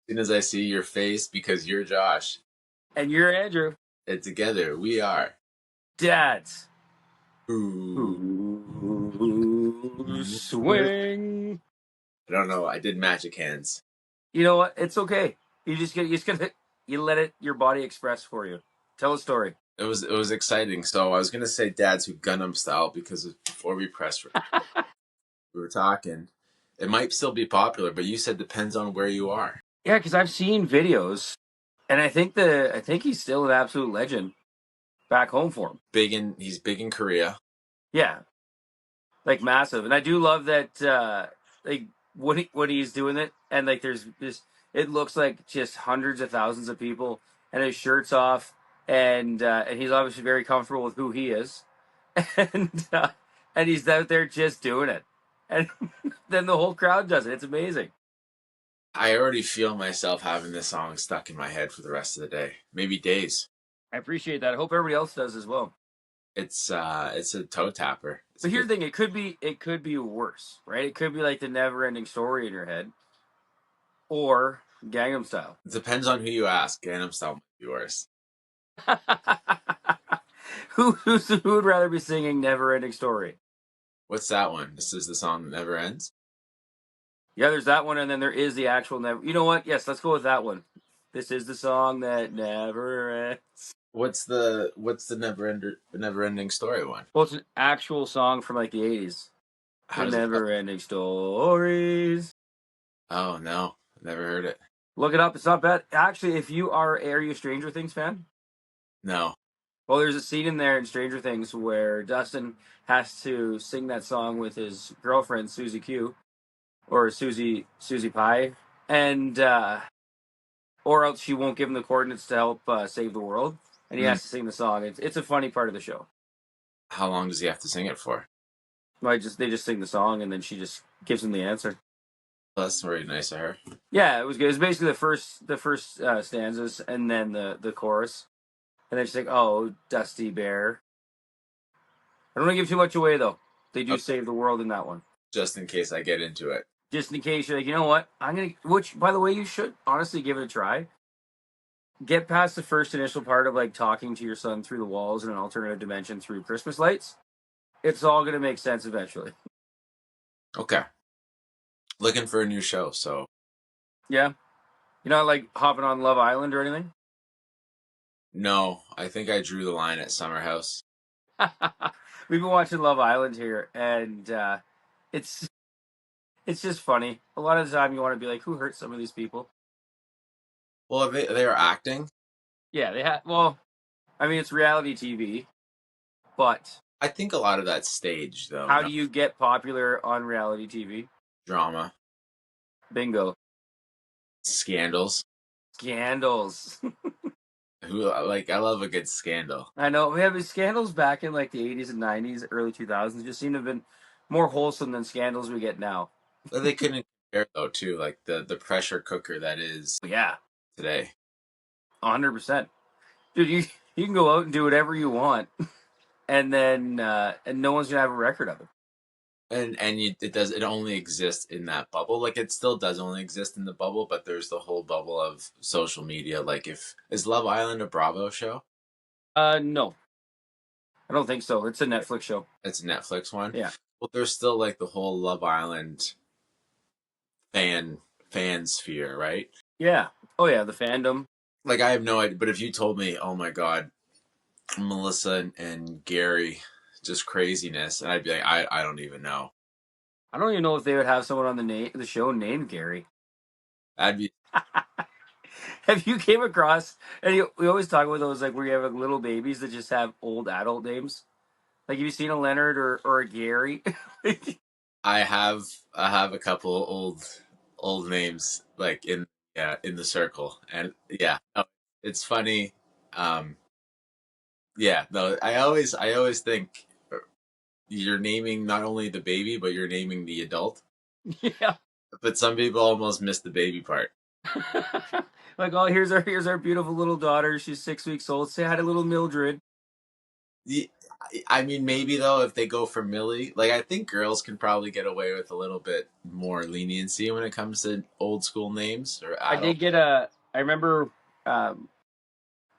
soon as I see your face, because you're Josh, And you're Andrew. and together we are Dads. Ooh. Who swing. I don't know. I did magic hands. You know what? It's okay. You let it your body express for you. Tell a story. It was exciting. So I was gonna say dads who Gundam style because before we pressed, we were talking. It might still be popular, but you said depends on where you are. Yeah, because I've seen videos, and I think he's still an absolute legend back home for him. He's big in Korea. Yeah, like massive. And I do love that like when he's doing it, and like there's this, it looks like just hundreds of thousands of people, and his shirt's off, and he's obviously very comfortable with who he is, and uh, and he's out there just doing it, and then the whole crowd does it. It's amazing. I already feel myself having this song stuck in my head for the rest of the day, maybe days. I appreciate that. I hope everybody else does as well. It's a toe tapper. But here's the thing: it could be worse, right? It could be like the never-ending story in your head, or Gangnam Style. It depends on who you ask. Gangnam Style might be worse. who would rather be singing "Never-Ending Story"? What's that one? This is the song that never ends. Yeah, there's that one, and then there is the actual never. You know what? Yes, let's go with that one. This is the song that never ends. What's the never ending story one? Well, it's an actual song from like the '80s. How The does it go? never-ending stories. Oh no, never heard it. Look it up. It's not bad. Actually, if you are you a Stranger Things fan? No. Well, there's a scene in there in Stranger Things where Dustin has to sing that song with his girlfriend Susie Q, or Susie Pie, and or else she won't give him the coordinates to help save the world, and he has to sing the song. It's a funny part of the show. How long does he have to sing it for? They just sing the song, and then she just gives him the answer. That's very nice of her. Yeah, it was good. It was basically the first stanzas, and then the chorus, and then she's like, "Oh, Dusty Bear." I don't want to give too much away though. They do save the world in that one. Just in case I get into it. Just in case you're like, you know what? Which, by the way, you should honestly give it a try. Get past the first initial part of like talking to your son through the walls in an alternative dimension through Christmas lights. It's all going to make sense eventually. Okay. Looking for a new show, so. Yeah. You're not like hopping on Love Island or anything? No, I think I drew the line at Summer House. We've been watching Love Island here, and it's just funny. A lot of the time you want to be like, who hurt some of these people? Well, they are acting. Yeah, they have. Well, I mean, it's reality TV, but I think a lot of that's staged, though. How do you get popular on reality TV? Drama. Bingo. Scandals. Scandals. I love a good scandal. I know. We have scandals back in like the 80s and 90s, early 2000s. Just seem to have been more wholesome than scandals we get now. But they couldn't compare, though, too. Like the pressure cooker that is today. 100%. Dude, you can go out and do whatever you want, and then and no one's going to have a record of it. It only exists in that bubble. Like it still does only exist in the bubble, but there's the whole bubble of social media. Like is Love Island a Bravo show? No. I don't think so. It's a Netflix show. It's a Netflix one? Yeah. Well, there's still like the whole Love Island fan sphere, right? Yeah. Oh yeah, the fandom. Like I have no idea, but if you told me, oh my god, Melissa and Gary, just craziness, and I'd be like, I don't even know. I don't even know if they would have someone on the show named Gary. I'd be. Have you came across? And we always talk about those like where you have like, little babies that just have old adult names. Like, have you seen a Leonard or a Gary? I have a couple old names like in the circle, and it's funny. No, I always think you're naming not only the baby but you're naming the adult. Yeah. But some people almost miss the baby part. Like, oh, here's our beautiful little daughter. She's 6 weeks old. Say hi to little Mildred. I mean, maybe though, if they go for Millie, like I think girls can probably get away with a little bit more leniency when it comes to old school names or I adult. did get a. I remember um,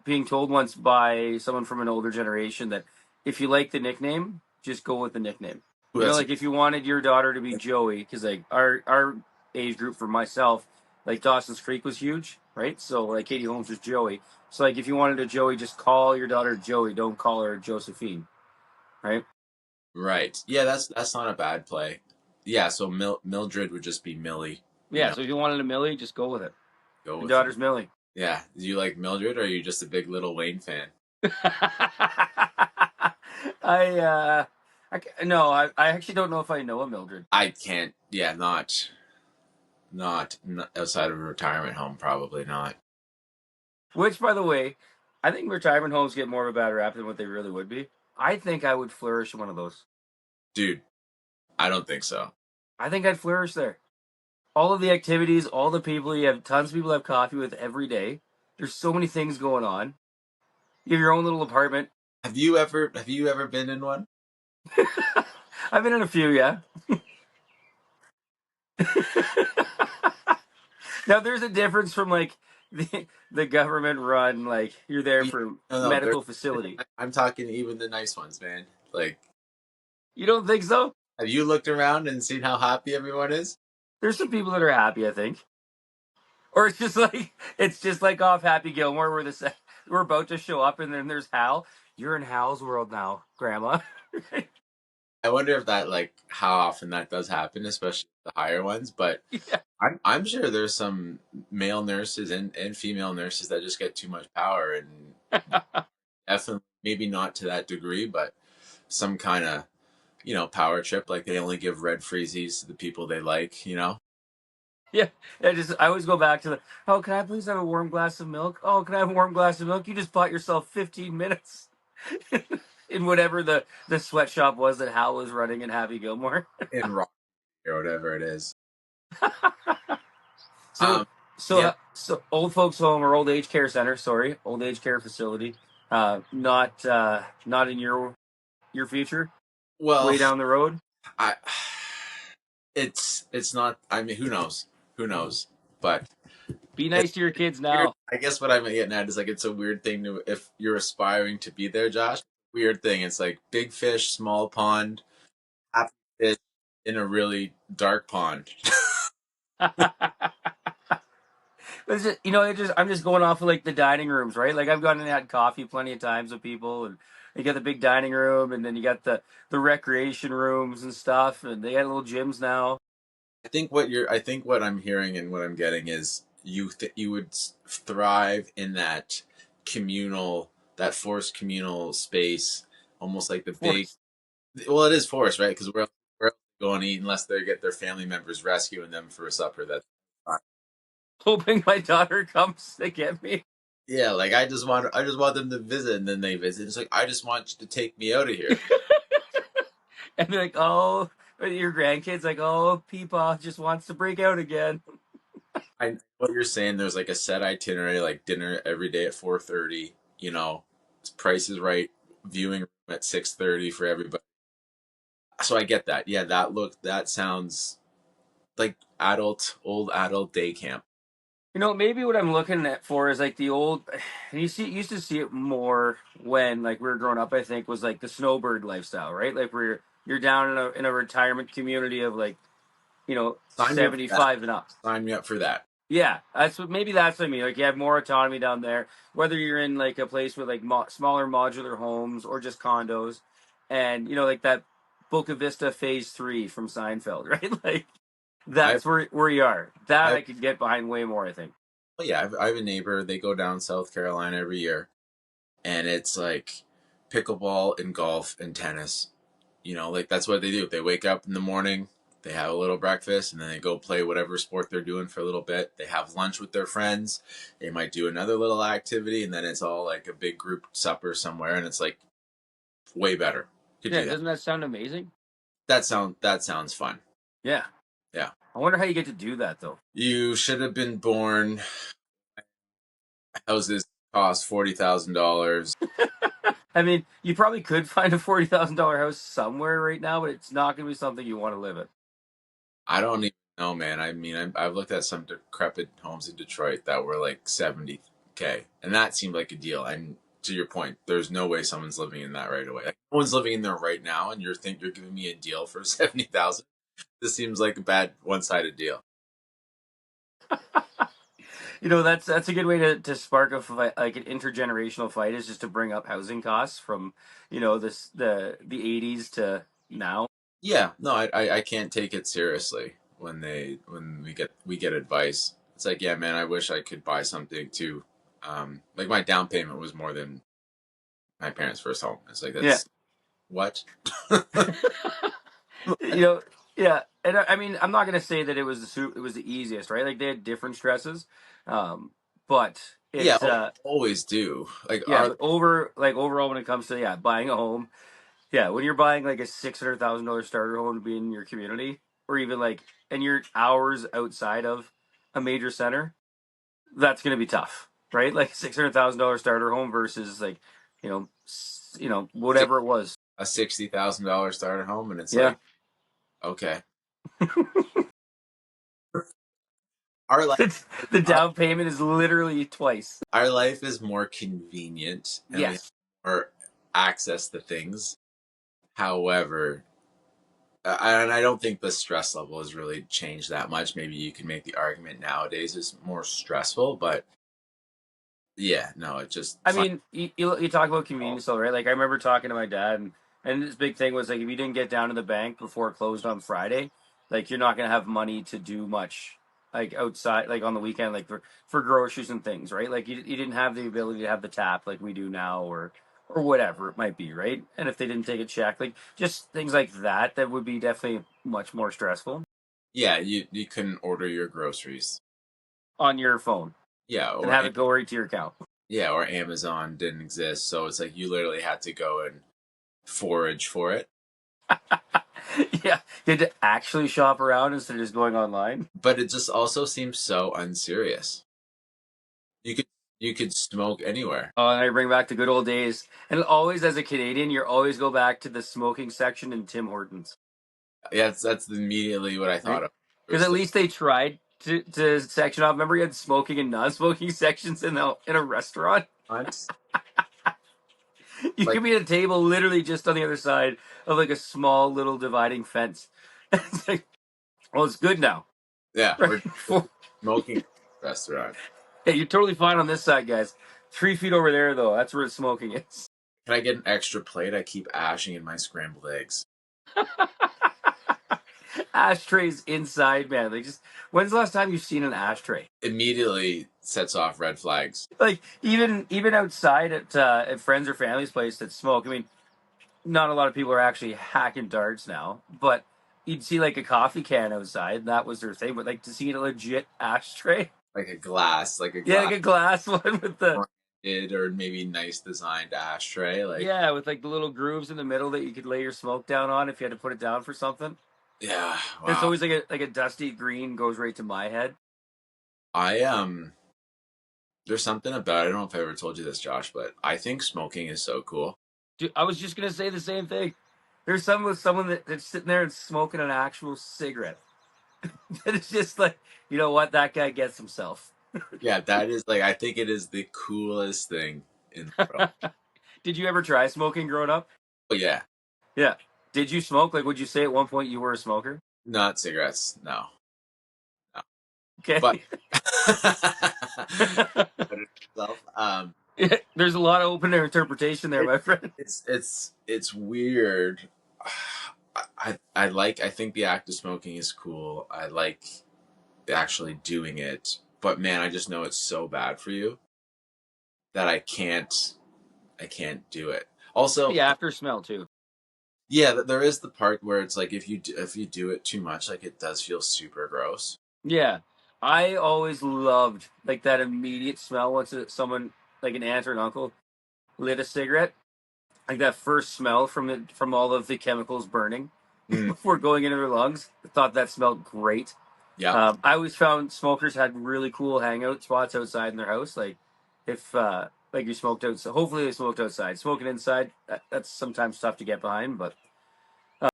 being told once by someone from an older generation that if you like the nickname, just go with the nickname. Ooh, You know, that's like if you wanted your daughter to be Joey, because like our age group for myself, like Dawson's Creek was huge, right? So like Katie Holmes was Joey. So like if you wanted a Joey, just call your daughter Joey. Don't call her Josephine, right? right. Yeah, that's not a bad play. Yeah, so Mildred would just be Millie. You Yeah. know, So if you wanted a Millie, just go with it. go Your with it. daughter's Millie. Yeah. Do you like Mildred, or are you just a big Little Wayne fan? I no, I actually don't know if I know a Mildred. I can't. Yeah, not outside of a retirement home. Probably not, Which, by the way, I think retirement homes get more of a bad rap than what they really would be. I think I would flourish in one of those. dude. I don't think so. I think I'd flourish there. All of the activities, all the people you have, tons of people to have coffee with every day. There's so many things going on. You have your own little apartment. Have you ever been in one? I've been in a few, yeah. Now there's a difference from like the government run, like you're there No, for no. medical facility. I'm talking even the nice ones, man. Like, You don't think so? have you looked around and seen how happy everyone is? There's some people that are happy, I think. Or it's just like off Happy Gilmore where we're about to show up and then there's Hal. You're in Hal's world now, Grandma. I wonder if that, like, how often that does happen, especially the higher ones. But Yeah. I'm sure there's some male nurses and female nurses that just get too much power, and definitely maybe not to that degree, but some kind of power trip. Like they only give red freezies to the people they like. Yeah. I always go back to the oh, can I please have a warm glass of milk? Oh, can I have a warm glass of milk? You just bought yourself 15 minutes in whatever the sweatshop was that Hal was running in Happy Gilmore. In rock or whatever it is. So Um, yeah. so old folks home or old age care center, sorry, old age care facility. Not in your future, Well, way down the road. I it's not. I mean, who knows? Who knows? But Be it's nice to your kids weird. now. I guess what I'm getting at is like it's a weird thing to if you're aspiring to be there, Josh. Weird thing. It's like big fish, small pond, happy fish in a really dark pond. It's just, I'm just going off of like the dining rooms, right? Like I've gone and had coffee plenty of times with people, and you got the big dining room, and then you got the recreation rooms and stuff, and they got little gyms now. I think what I'm hearing and what I'm getting is you would thrive in that that forced communal space, almost like the Of big. course, Well, it is forced, right? Because we're going to eat unless they get their family members rescuing them for a supper. That's fine. hoping my daughter comes to get me. Yeah, like I just want them to visit, and then they visit. It's like I just want you to take me out of here. And they're like, oh, your grandkids like, oh, Peepaw just wants to break out again. I know what you're saying. There's like a set itinerary, like dinner every day at 4:30. Price is right. Viewing room at 6:30 for everybody. So I get that. Yeah, that sounds like old adult day camp. Maybe what I'm looking at for is like the old. And used to see it more when like we were growing up. I think was like the snowbird lifestyle, right? Like where you're down in a retirement community of like Sign me up for that. 75 and up. Sign me up for that. Yeah, that's what I mean. Like you have more autonomy down there, whether you're in like a place with like smaller modular homes or just condos, and like that Boca Vista Phase 3 from Seinfeld, right? Like I've that's where you are. That I've I could get behind way more. I think. well, yeah, I have a neighbor. They go down South Carolina every year, and it's like pickleball and golf and tennis. Like that's what they do. They wake up in the morning, they have a little breakfast, and then they go play whatever sport they're doing for a little bit. They have lunch with their friends. They might do another little activity, and then it's all like a big group supper somewhere, and it's like way better. Could Yeah, do that. doesn't that sound amazing? That sounds fun. Yeah. Yeah. I wonder how you get to do that though. You should have been born. Houses cost $40,000. I mean, you probably could find a $40,000 house somewhere right now, but it's not going to be something you want to live in. I don't even know, man. I mean, I've looked at some decrepit homes in Detroit that were like 70K, and that seemed like a deal. And to your point, there's no way someone's living in that right away. Like, no one's living in there right now, and you're giving me a deal for 70,000. This seems like a bad one-sided deal. That's a good way to spark a fight, like an intergenerational fight, is just to bring up housing costs from the 80s to now. Yeah, no, I can't take it seriously when we get advice. It's like, yeah, man, I wish I could buy something too. Like my down payment was more than my parents' first home. It's like Yeah. that's what. you know, yeah, and I mean, I'm not gonna say that it was the easiest, right? Like they had different stresses, um, but Yeah, it, always do. Like yeah, our but overall, when it comes to buying a home, yeah, when you're buying like a $600,000 starter home to be in your community, or even like, and you're hours outside of a major center, that's gonna be tough, right? Like $600,000 starter home versus like, six, whatever it was. a $60,000 starter home, and it's Yeah. like, okay, our life, The our, down payment is literally twice. our life is more convenient, and we have Yes. more access to things. However, and I don't think the stress level has really changed that much. Maybe you can make the argument nowadays is more stressful, but yeah, no, it just I fun. mean, you talk about convenience, though, right? Like I remember talking to my dad, and his big thing was like if you didn't get down to the bank before it closed on Friday, like you're not gonna have money to do much, like outside, like on the weekend, like for groceries and things, right? Like you didn't have the ability to have the tap like we do now, or whatever it might be, right? And if they didn't take a check, like just things like that, that would be definitely much more stressful Yeah, you couldn't order your groceries. on your phone Yeah, and or have it go right to your account. yeah, or Amazon didn't exist, so it's like you literally had to go and forage for it. Yeah, you had to actually shop around instead of just going online. But it just also seems so unserious. You could you could smoke anywhere. Oh, and I bring back the good old days. And always, as a Canadian, you always go back to the smoking section in Tim Hortons, Yeah, that's immediately what I right? thought of. It Because was at the least they tried to section off. Remember, you had smoking and non-smoking sections in a restaurant. front, You like could be at a table literally just on the other side of like a small little dividing fence. It's like, well, it's good now, yeah, right? we're smoking restaurant. Hey, you're totally fine on this side, guys. 3 feet over there, though, that's where the smoking is. Can I get an extra plate? I keep ashing in my scrambled eggs. Ashtrays inside, man. Like, just when's the last time you've seen an ashtray? Immediately sets off red flags. Like, even outside at friends or family's place that smoke. I mean, not a lot of people are actually hacking darts now, but you'd see like a coffee can outside. And that was their thing. But like to see a legit ashtray, Like a yeah, glass like a glass one with the oriented or maybe nice designed ashtray. Like, yeah, with like the little grooves in the middle that you could lay your smoke down on if you had to put it down for something. yeah, It's wow. always like a dusty green goes right to my head. I there's something about, I don't know if I ever told you this, Josh, but I think smoking is so cool. Dude, I was just gonna say the same thing. There's someone that's sitting there and smoking an actual cigarette. And it's just like, you know what? That guy gets himself. Yeah, that is like I think it is the coolest thing in the world. Did you ever try smoking growing up? Oh yeah, Yeah. Did you smoke? Like, would you say at one point you were a smoker? not cigarettes, no, no. But Okay. There's a lot of open interpretation there, it, my friend. it's weird. I think the act of smoking is cool. I like actually doing it, but man, I just know it's so bad for you that I can't do it. The Also, after smell too. yeah, there is the part where it's like if you do it too much, like it does feel super gross. Yeah. I always loved like that immediate smell once someone like an aunt or an uncle lit a cigarette. Like that first smell from all of the chemicals burning Mm, before going into their lungs. I thought that smelled great. yeah, I always found smokers had really cool hangout spots outside in their house. Like if Like you smoked outside. Hopefully they smoked outside. Smoking inside, that's sometimes tough to get behind. But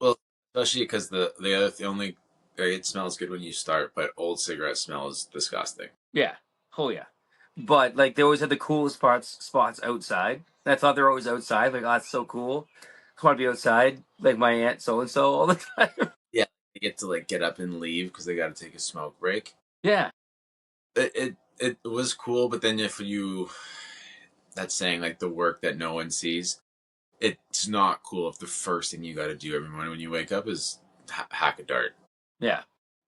Well, especially because the only it smells good when you start, but old cigarette smell is disgusting. yeah, oh yeah. But like they always had the coolest spots outside. And I thought they were always outside. Like, oh, that's so cool. I want to be outside, like my aunt so and so all the time. Yeah, they get to like get up and leave because they got to take a smoke break. Yeah, It was cool, but then if you that's saying like the work that no one sees, it's not cool if the first thing you got to do every morning when you wake up is hack a dart. yeah.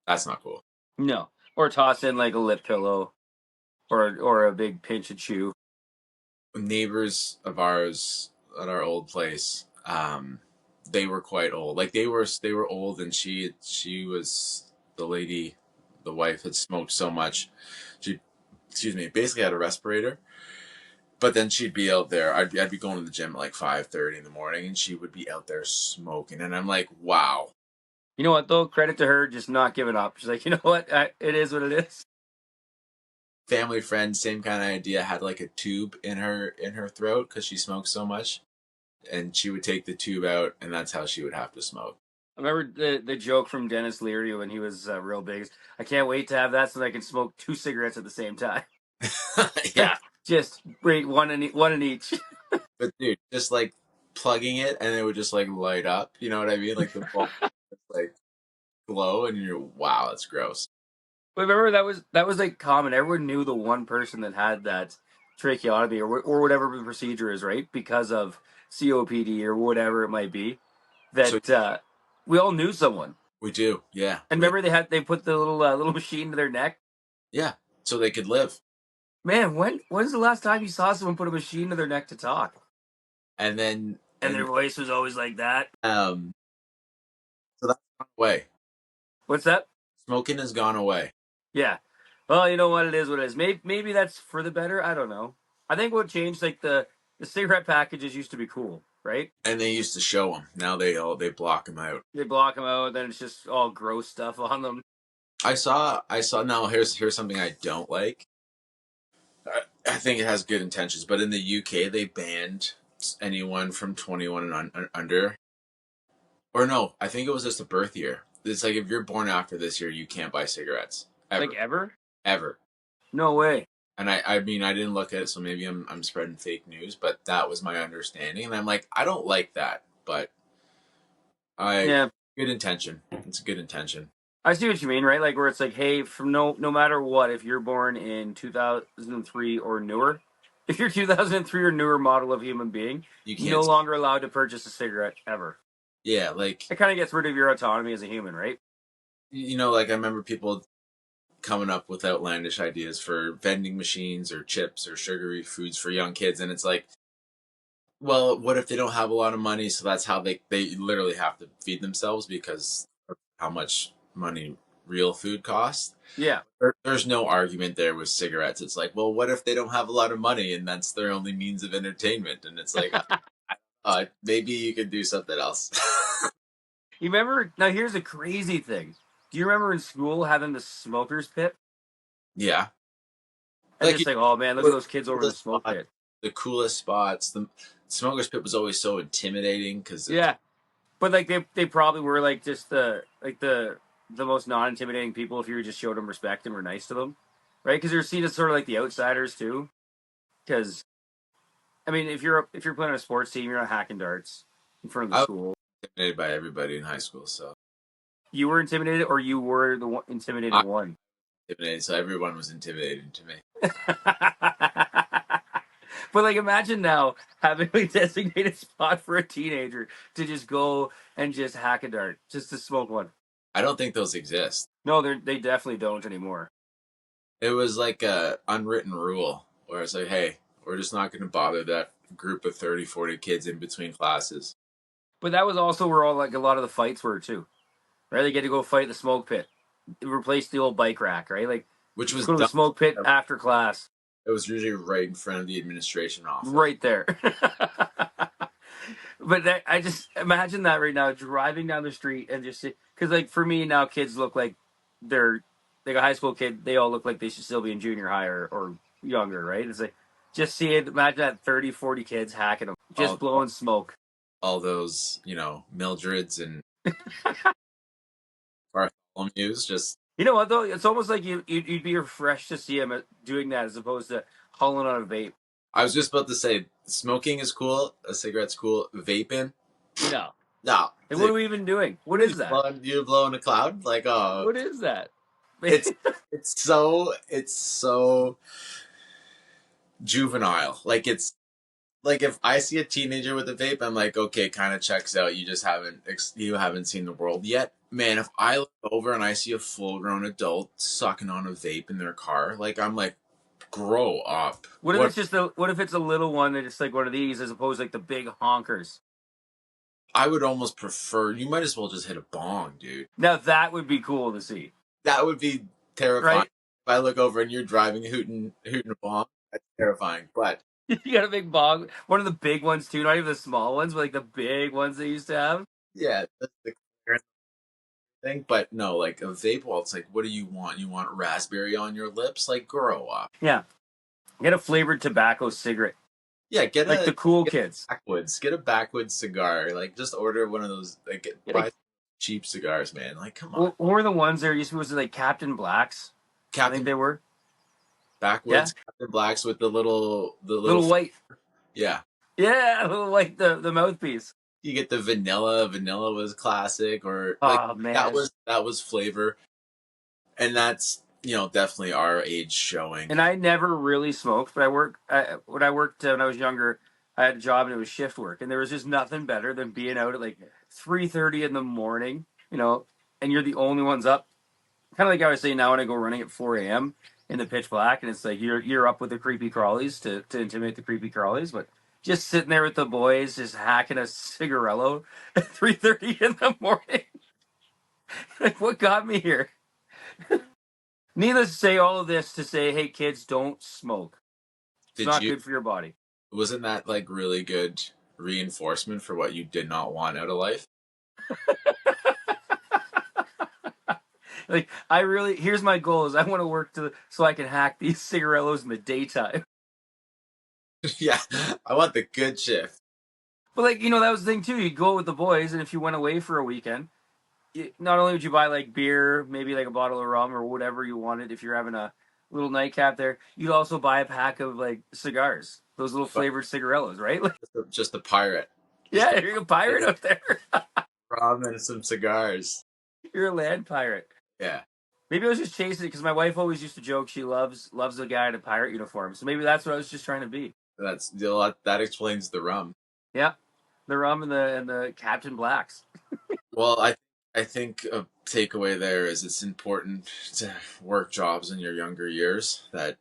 That's not cool. No, or toss in like a lip pillow, or a big pinch of chew. Neighbors of ours at our old place, they were quite old. Like they were old, and she was the lady, the wife had smoked so much, she, excuse me, basically had a respirator. But then she'd be out there. I'd be going to the gym at like 5:30 in the morning, and she would be out there smoking. And I'm like, wow. You know what though? Credit to her, just not giving up. She's like, you know what? It is what it is. Family friend, same kind of idea. Had like a tube in her throat because she smoked so much, and she would take the tube out, and that's how she would have to smoke. I remember the joke from Dennis Leary when he was real big. I can't wait to have that so that I can smoke 2 cigarettes at the same time. Yeah, Just wait one in each. but dude, just like plugging it, and it would just like light up. You know what I mean? Like the bulb would, like glow, and you're wow, that's gross. But remember that was like common. Everyone knew the one person that had that tracheotomy or whatever the procedure is, right? Because of COPD or whatever it might be. So That we all knew someone. we do, yeah, And remember they put the little machine to their neck. yeah, so they could live. Man, when's the last time you saw someone put a machine to their neck to talk? And then And their voice was always like that. so that's gone away. What's that? Smoking has gone away. Yeah. Well, you know what? It is what it is. Maybe that's for the better. I don't know. I think what changed, like the cigarette packages used to be cool, right? And they used to show them. Now they block them out. They block them out, then it's just all gross stuff on them. I saw. Now here's something I don't like. I think it has good intentions, but in the UK they banned anyone from 21 and under. Or no, I think it was just a birth year. It's like if you're born after this year, you can't buy cigarettes Like ever, ever? ever. No way. And I mean I didn't look at it, so maybe I'm spreading fake news, but that was my understanding, and I'm like I don't like that, but I Yeah. good intention. It's a good intention. I see what you mean, right? Like where it's like, hey, from no matter what, if you're born in 2003 or newer, if you're 2003 or newer model of human being, You no can't. longer allowed to purchase a cigarette ever. Yeah, like It kind of gets rid of your autonomy as a human, right? like I remember people coming up with outlandish ideas for vending machines or chips or sugary foods for young kids, and it's like, well, what if they don't have a lot of money? So that's how they literally have to feed themselves because of how much money real food costs. Yeah. There's no argument there with cigarettes. It's like, well, what if they don't have a lot of money and that's their only means of entertainment? And it's like, maybe you could do something else. You remember? Now here's a crazy thing. Do you remember in school having the smokers pit? Yeah, And like just like, oh man, look at those kids over in the smoke pit. the coolest spots. The smokers pit was always so intimidating because Yeah, but like they probably were like just the most non intimidating people if you just showed them respect and were nice to them, right? Because they're seen as sort of like the outsiders too. Because I mean, if you're playing on a sports team, you're not hacking darts in front of the I was school. intimidated by everybody in high school. So You were intimidated, or you were the intimidated I one. was intimidated. So everyone was intimidating to me. But like, imagine now having a designated spot for a teenager to just go and just hack a dart, just to smoke one. I don't think those exist. No, they definitely don't anymore. It was like a unwritten rule where it's like, hey, we're just not going to bother that group of 30, 40 kids in between classes. But that was also where all like a lot of the fights were too, right? They get to go fight in the smoke pit, replace the old bike rack, right? Like, Which let's was go to the dumb. smoke pit after class, It was usually right in front of the administration office. right there. But I just imagine that right now, driving down the street and just because like for me now, kids look like they're like a high school kid. They all look like they should still be in junior high or younger, right? It's like Just see it. Imagine that 30, 40 kids hacking them, just all blowing smoke. all those, Mildreds and Bartholomew's. Just You know what though? It's almost like you'd be refreshed to see him doing that as opposed to hauling on a vape. I was just about to say, smoking is cool. A cigarette's cool. Vaping, No. no. Like, what are we even doing? What What are you is that? blowing? You blowing a cloud? Like, oh, What is that? it's it's so juvenile. Like it's like if I see a teenager with a vape, I'm like, okay, kind of checks out. You haven't seen the world yet, man. If I look over and I see a full grown adult sucking on a vape in their car, like I'm like, grow up. What if What it's just a what if it's a little one that it's like one of these as opposed to like the big honkers? I would almost prefer. You might as well just hit a bong, dude. Now that would be cool to see, That would be terrifying. right? If I look over and you're driving hooting a bong, that's terrifying. But You got a big bong, one of the big ones too, not even the small ones, but like the big ones they used to have. yeah, that's the thing. But no, like a vape wall, it's like, what do you want? You want raspberry on your lips? Like, grow up. Yeah, get a flavored tobacco cigarette, Yeah, get like a the cool get a kids. backwoods. Get a backwoods cigar. Like, just order one of those. Like, Get a, buy cheap cigars, man. Like, come on, what were the ones there used to be, was it like Captain Blacks? I think Captain they were. Yeah, Backwoods, Captain Blacks with the little. little white. Yeah, Yeah, little white the mouthpiece. you get the vanilla. Vanilla was classic, or like Oh that man. was flavor, and that's definitely our age showing. And I never really smoked, but when I worked when I was younger, I had a job and it was shift work, and there was just nothing better than being out at like 3:30 in the morning, and you're the only ones up. Kind of like I was saying now when I go running at 4 a.m. in the pitch black, and it's like you're up with the creepy crawlies to intimidate the creepy crawlies, but just sitting there with the boys, just hacking a cigarello at 3:30 in the morning. Like, what got me here? Needless to say, all of this to say, hey kids, don't smoke. It's Did not you? good for your body. Wasn't that like really good reinforcement for what you did not want out of life? Like, here's my goal: is I want to work so I can hack these cigarellos in the daytime. Yeah, I want the good shift. But like, that was the thing too. You'd go with the boys, and if you went away for a weekend, not only would you buy like beer, maybe like a bottle of rum or whatever you wanted, if you're having a little nightcap there, you'd also buy a pack of like cigars, those little But flavored cigarellos, right? Like, just a pirate, just yeah, you're a pirate it's out there. rum and some cigars. You're a land pirate. Yeah, Maybe I was just chasing it because my wife always used to joke she loves a guy in a pirate uniform. So maybe that's what I was just trying to be. that explains the rum. Yeah, the rum and the Captain Blacks. Well, I think a takeaway there is it's important to work jobs in your younger years that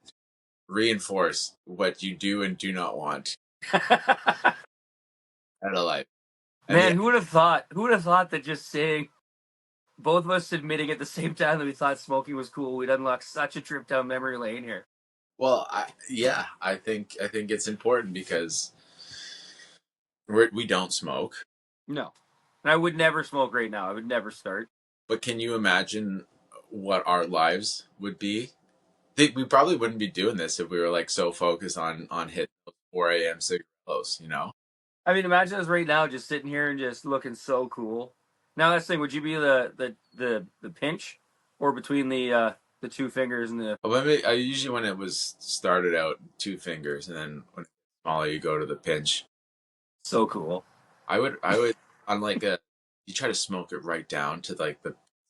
reinforce what you do and do not want out of life. And Man, yeah, who would have thought? Who would have thought that just saying both of us admitting at the same time that we thought smoking was cool, we'd unlock such a trip down memory lane here. well, I think it's important because we don't smoke. No, and I would never smoke right now. I would never start. But can you imagine what our lives would be? We probably wouldn't be doing this if we were like so focused on hitting those 4 a.m. cigarillos, you know? I mean, imagine us right now just sitting here and just looking so cool. Now that's the thing. Would you be the pinch, or between the two fingers and the But maybe I usually when it was started out 2 fingers, and then when it's smaller you go to the pinch. so cool? I would on like a you try to smoke it right down to like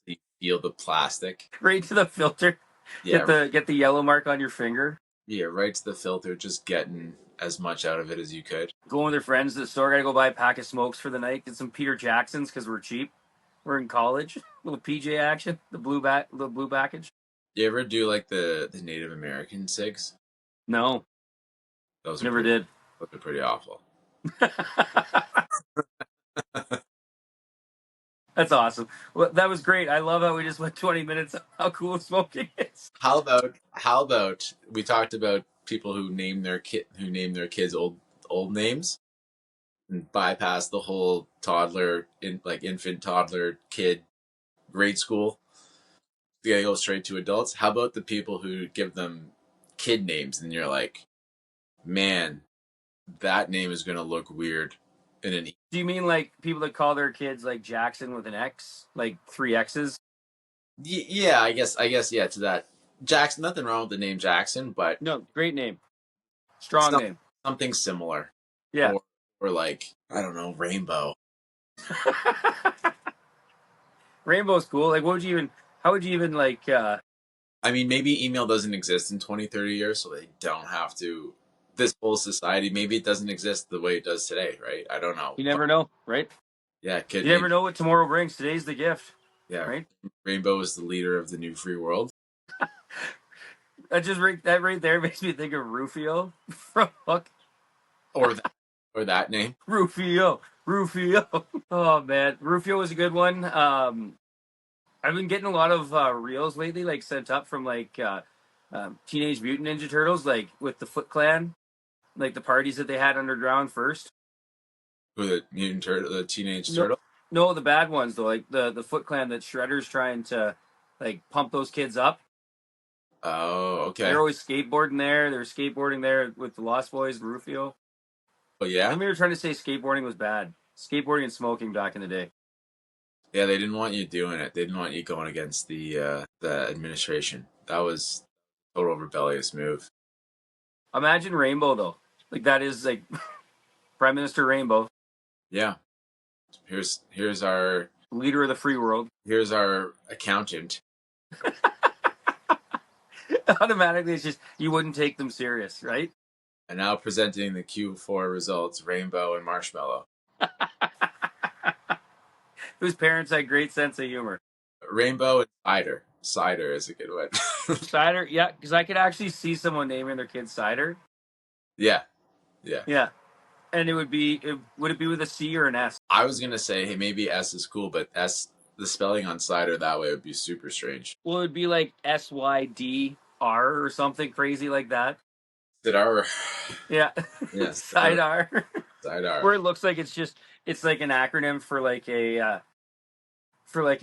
you feel the plastic. Right to the filter. Get Yeah, the yellow mark on your finger. yeah, right to the filter, just getting as much out of it as you could. Going with your friends to the store. Gotta go buy a pack of smokes for the night. Get some Peter Jacksons because we're cheap. We're in college. Little PJ action. The blue package. You ever do like the Native American cigs? No, Those are never pretty. did. Those are pretty awful. That's awesome. Well, that was great. I love how we just went 20 minutes. How cool smoking is. How about we talked about people who name their kids old names and bypass the whole infant toddler kid grade school. You gotta go straight to adults. How about the people who give them kid names and you're like, man, that name is going to look weird in an. Do you mean like people that call their kids like Jackson with an X, like three X's? Yeah, I guess, yeah. To that, Jackson. Nothing wrong with the name Jackson, but No, great name, strong some, name. something similar, Yeah. or or like I don't know, Rainbow. Rainbow's cool. Like, what would you even? How would you even like? I mean, maybe email doesn't exist in 20, 30 years, so they don't have to. This whole society, maybe it doesn't exist the way it does today, right? I don't know. You But never know, right? yeah, kid, You maybe. never know what tomorrow brings. Today's the gift, Yeah, right? Rainbow is the leader of the new free world. That right there makes me think of Rufio from Hook. Or that, or that name. Rufio, Rufio. Oh man, Rufio was a good one. I've been getting a lot of reels lately, like sent up from like Teenage Mutant Ninja Turtles, like with the Foot Clan, like the parties that they had underground first. With the mutant turtle, the teenage No, turtle. no, the bad ones though, like the Foot Clan that Shredder's trying to like pump those kids up. Oh, They're okay. always skateboarding there. They're skateboarding there with the Lost Boys and Rufio. Oh I yeah, think they were trying to say skateboarding was bad. Skateboarding and smoking back in the day. yeah. They didn't want you doing it. They didn't want you going against the administration. That was a total rebellious move. Imagine Rainbow though. Like that is like Prime Minister Rainbow, Yeah. Here's our leader of the free world. here's our accountant. Automatically, it's just you wouldn't take them serious, right? And now presenting the Q4 results, Rainbow and Marshmallow. Whose parents had great sense of humor. Rainbow and Cider. Cider is a good one. Cider, yeah, because I could actually see someone naming their kid Cider. Yeah, yeah. Yeah, and would it be with a C or an S? I was gonna say, hey, maybe S is cool, but S, the spelling on cider that way would be super strange. Well, it'd be like SYDR or something crazy like that. Did our Yeah, yes, Cider, cider. where it looks like it's like an acronym for like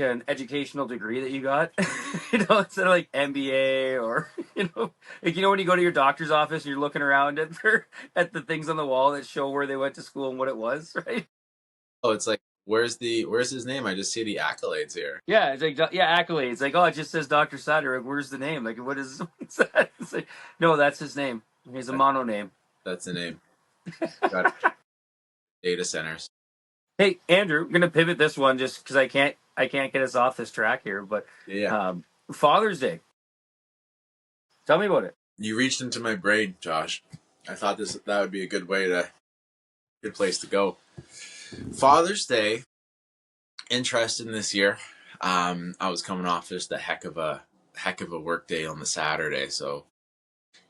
an educational degree that you got, instead of like MBA or like when you go to your doctor's office and you're looking around at the things on the wall that show where they went to school and what it was, right? Oh, it's like where's his name? I just see the accolades here. Yeah, it's like yeah, accolades. Like, oh, it just says Doctor Sutter. Like, where's the name? Like, what is what's that? It's like, no, that's his name. He's a That, mono name. that's the name. Got it. Data centers. Hey, Andrew, I'm gonna pivot this one just because I can't get us off this track here. But Yeah, yeah. Father's Day. Tell me about it. You reached into my brain, Josh. I thought that would be a good place to go. Father's Day, interesting this year. I was coming off just a heck of a work day on the Saturday, so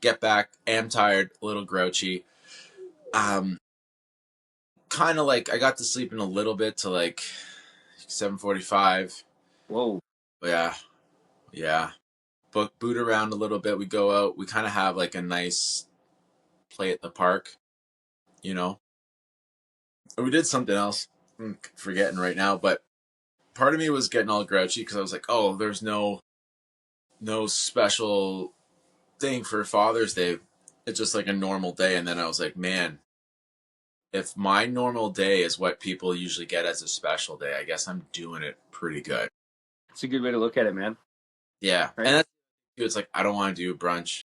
get back, am tired, a little grouchy. Um, kind of like I got to sleep in a little bit to like 7:45. Whoa. Yeah, yeah. Boot around a little bit. We go out. We kind of have like a nice play at the park, you know. We did something else. I'm forgetting right now, but part of me was getting all grouchy because I was like, oh, there's no special thing for Father's Day. It's just like a normal day. And then I was like, man, if my normal day is what people usually get as a special day, I guess I'm doing it pretty good. It's a good way to look at it, man. Yeah. Right? And that's it's like I don't want to do a brunch.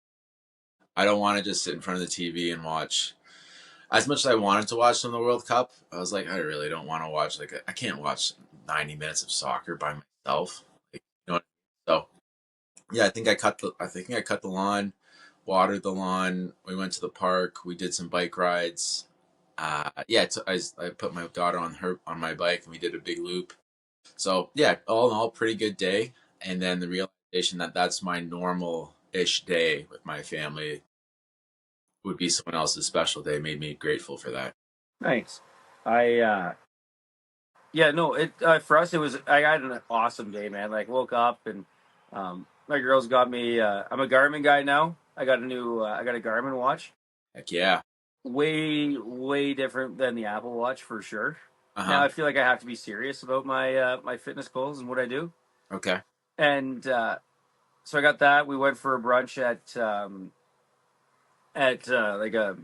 I don't want to just sit in front of the TV and watch. As much as I wanted to watch some of the World Cup, I was like, I really don't want to watch I can't watch 90 minutes of soccer by myself. Like, you know. So yeah, I think I cut the lawn, watered the lawn. We went to the park. We did some bike rides. Yeah, I put my daughter on my bike and we did a big loop. So yeah, all in all, pretty good day. And then the realization that that's my normal ish day with my family would be someone else's special day made me grateful for that. Nice. I Yeah, no, it for us it was I had an awesome day, man. Like woke up and my girls got me I'm a Garmin guy now. I got a Garmin watch. Heck yeah. Way different than the Apple Watch for sure. Uh Now huh. I feel like I have to be serious about my fitness goals and what I do. Okay. And so I got that. We went for a brunch at like a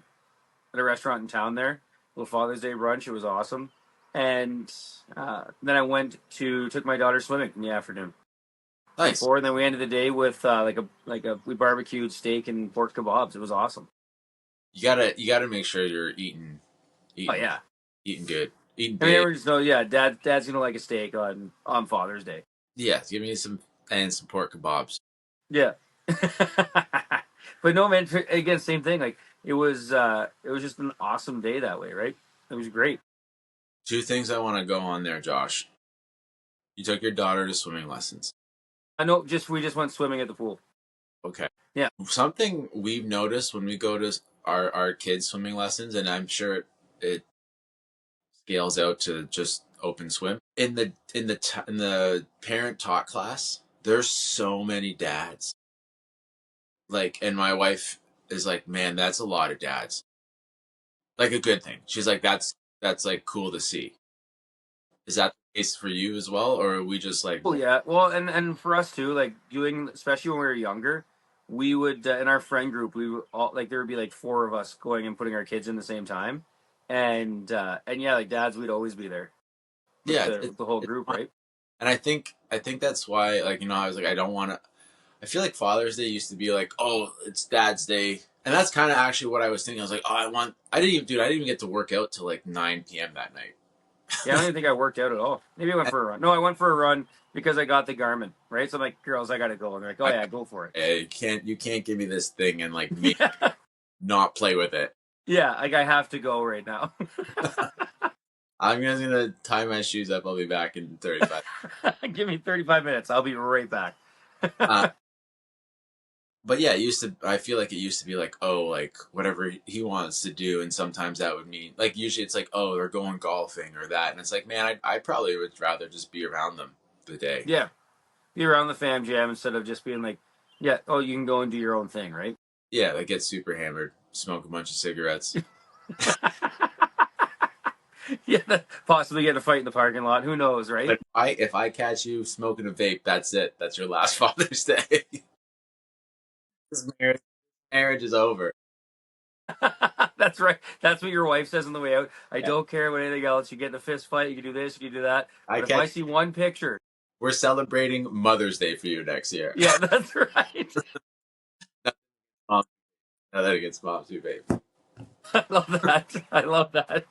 at a restaurant in town there, little Father's Day brunch. It was awesome. And then I went to took my daughter swimming in the afternoon Nice. before. And then we ended the day with we barbecued steak and pork kebabs. It was awesome. You gotta make sure you're Oh eating yeah. eating good, eating I mean, big. everyone just knows. Yeah, dad's gonna like a steak on Father's Day. Yeah, give me some pork kebabs. Yeah. But no, man. Again, same thing. Like it was just an awesome day that way, right? It was great. Two things I want to go on there, Josh. You took your daughter to swimming lessons. I know. We just went swimming at the pool. Okay. Yeah. Something we've noticed when we go to our kids' swimming lessons, and I'm sure it scales out to just open swim in the parent taught class. There's so many dads. Like, and my wife is like, man, that's a lot of dads. Like a good thing. She's like, that's like cool to see. Is that the case for you as well, or are we just like Oh more? yeah. Well, and for us too, like doing, especially when we were younger, we would in our friend group, we would all like there would be like four of us going and putting our kids in the same time, and yeah, like dads, we'd always be there Yeah, with the whole it's group, fun. right? And I think that's why, like, I was like, I don't want to. I feel like Father's Day used to be like, oh, it's Dad's Day, and that's kind of actually what I was thinking. I was like, oh, I didn't even get to work out till like 9 p.m. that night. Yeah, I don't even think I worked out at all. Maybe I went for a run. No, I went for a run because I got the Garmin, right? So I'm like, girls, I gotta go, and they're like, oh I, yeah, go for you can't give me this thing and like me it. not play with it. Yeah, like I have to go right now. I'm just gonna tie my shoes up. I'll be back in 35. Give me 35 minutes. I'll be right back. Uh, but yeah, I feel like it used to be like, oh, like whatever he wants to do, and sometimes that would mean like usually it's like, oh, they're going golfing or that, and it's like, man, I probably would rather just be around them the day. Yeah, be around the fam jam instead of just being like, yeah, oh, you can go and do your own thing, right? Yeah, like get super hammered, smoke a bunch of cigarettes. Yeah, possibly get a fight in the parking lot. Who knows, right? But if I catch you smoking a vape, that's it. That's your last Father's Day. This marriage is over. That's right. That's what your wife says on the way out. I Yeah. don't care about anything else. You get in a fist fight, you can do this, you can do that. I But if I catch. see one picture, We're celebrating Mother's Day for you next year. yeah, that's right. Mom, now that it gets mom too, babe. I love that. I love that.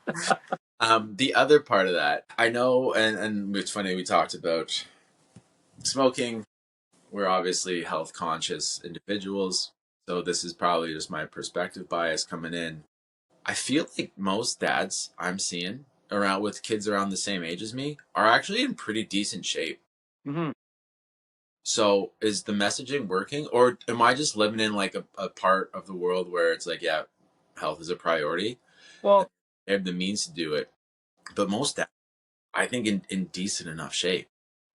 The other part of that, I know, and it's funny we talked about smoking. We're obviously health conscious individuals, so this is probably just my perspective bias coming in. I feel like most dads I'm seeing around with kids around the same age as me are actually in pretty decent shape. Hmm. So is the messaging working, or am I just living in like a part of the world where it's like, yeah, health is a priority and Well, they have the means to do it? But most dads, I think, in decent enough shape.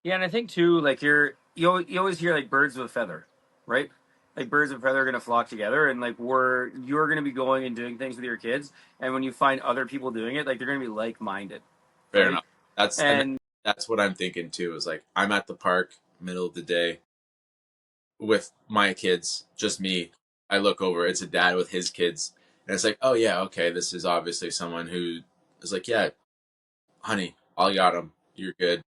yeah, and I think too, like you always hear like birds of a feather, right? Like birds of a feather are gonna flock together, and like you're gonna be going and doing things with your kids, and when you find other people doing it, like they're gonna be like minded, Fair right? enough. And And that's what I'm thinking too. Is like I'm at the park, middle of the day, with my kids, just me. I look over, it's a dad with his kids, and it's like, oh yeah, okay, this is obviously someone who is like, yeah, honey, I got him. You're good.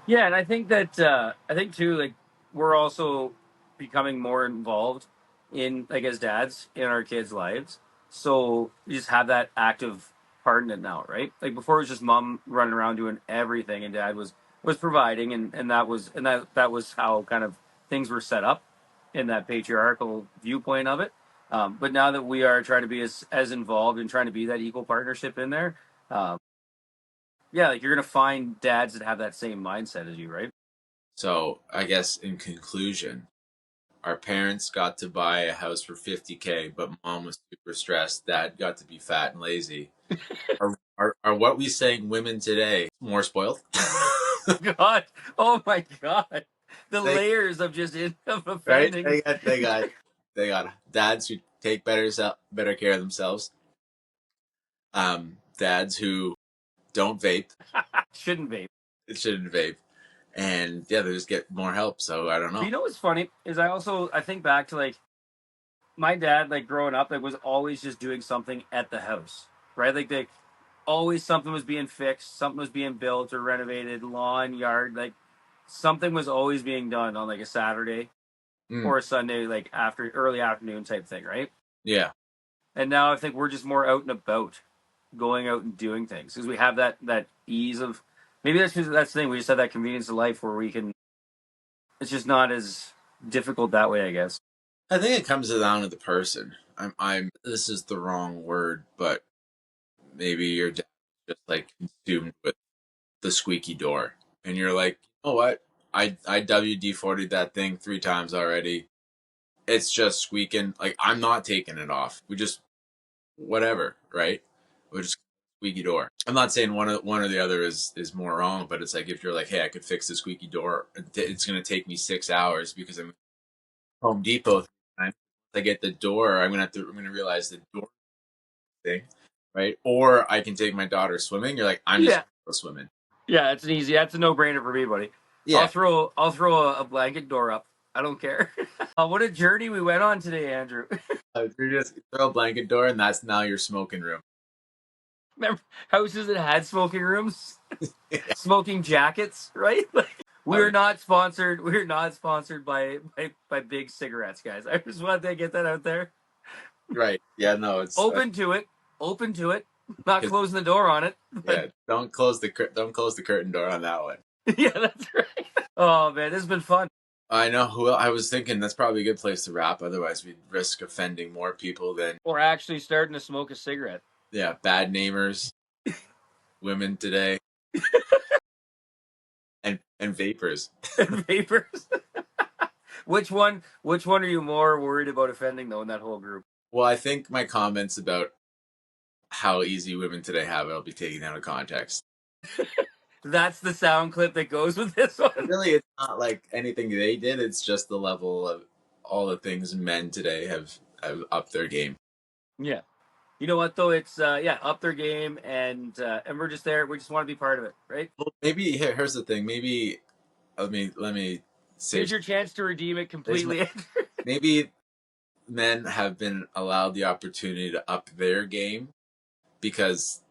yeah, and I think that I think too, like we're also becoming more involved in like as dads in our kids' lives. So you just have that active part in it now, right? Like before it was just mom running around doing everything and dad was providing and that was how kind of things were set up in that patriarchal viewpoint of it. But now that we are trying to be as involved and trying to be that equal partnership in there, um, yeah, like you're gonna find dads that have that same mindset as you, right? So I guess in conclusion, our parents got to buy a house for 50K, but mom was super stressed. Dad got to be fat and lazy. Are what we saying women today more spoiled? God, oh my God, the they layers of just of right? offending They got dads who take better care of themselves. Dads who don't vape. shouldn't be. It shouldn't vape, and yeah, they just get more help. So I don't But know. you know what's funny is I think back to like my dad, like growing up, like was always just doing something at the house, right? Like they always something was being fixed, something was being built or renovated, lawn, yard, like something was always being done on like a Saturday Mm, or a Sunday, like after early afternoon type thing, right? yeah. And now I think we're just more out and about, going out and doing things because we have that ease of. Maybe that's the thing. We just have that convenience of life where we can. It's just not as difficult that way, I guess. I think it comes down to the person. This is the wrong word, but maybe you're just like consumed with the squeaky door. And you're like, you know what? I WD 40'd that thing 3 times already. It's just squeaking. Like, I'm not taking it off. We just, whatever, right? We just squeaky door. I'm not saying one or the other is more wrong, but it's like if you're like, hey, I could fix the squeaky door. It's going to take me 6 hours because I'm Home Depot. Once I get the door, I'm gonna realize the door thing, right? Or I can take my daughter swimming. You're like, I'm just Yeah, gonna go swimming. yeah, it's an easy. That's a no brainer for me, buddy. Yeah. I'll throw a blanket door up. I don't care. What a journey we went on today, Andrew. You just throw a blanket door, and that's now your smoking room. Remember houses that had smoking rooms, smoking jackets, right? Oh, We're not sponsored. We're not sponsored by big cigarettes, guys. I just wanted to get that out there. right. Yeah. No. It's Open to it. Open to it. Not because closing the door on it. But yeah. Don't close the curtain door on that one. yeah, that's right. Oh man, this has been fun. I know. Who I was thinking that's probably a good place to wrap. Otherwise, we'd risk offending more people than We're actually starting to smoke a cigarette. yeah. Bad namers, women today, and vapors. And vapors. Which one are you more worried about offending though in that whole group? Well, I think my comments about how easy women today have it will be taken out of context. That's the sound clip that goes with this one. Really, it's not like anything they did. It's just the level of all the things men today have upped their game. Yeah. You know what though? It's yeah, up their game and we're just there. We just want to be part of it, right? Well, maybe here's the thing. Maybe let me Here's say your chance to redeem it there's no, completely. maybe men have been allowed the opportunity to up their game because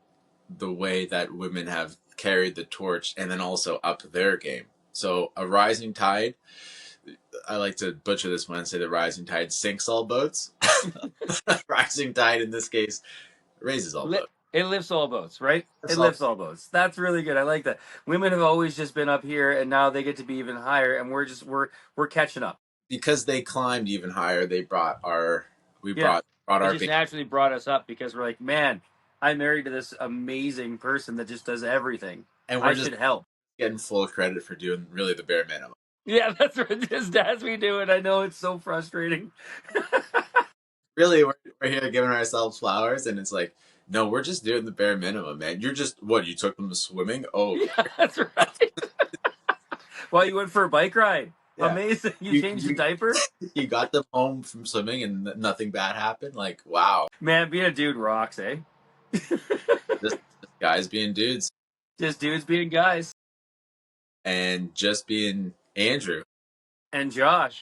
the way that women have carried the torch and then also up their game. So a rising tide, I like to butcher this one and say the rising tide sinks all boats. Rising tide in this case raises all boats. It lifts all boats, right? That's It all lifts all boats. That's really good. I like that. Women have always just been up here, and now they get to be even higher, and we're catching up. because they climbed even higher. They brought our we Yeah, brought it our just baby, naturally brought us up because we're like, man, I'm married to this amazing person that just does everything. and I we're just should help. getting full credit for doing really the bare minimum. Yeah, that's what just as we do it. I know it's so frustrating. Really, we're here giving ourselves flowers, and it's like, no, we're just doing the bare minimum, man. You're just what you took them to swimming. Oh, Yeah, that's right. Well, you went for a bike ride. yeah. Amazing. You You changed the you diaper. you got them home from swimming, and nothing bad happened. Like, wow, Man, being a dude rocks, eh? just guys being dudes Just dudes being guys. and just being Andrew And Josh,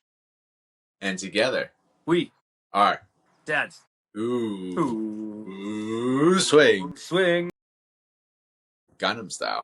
and together. we All right. dads. Ooh. Ooh, Ooh, swing. swing. Gundam style.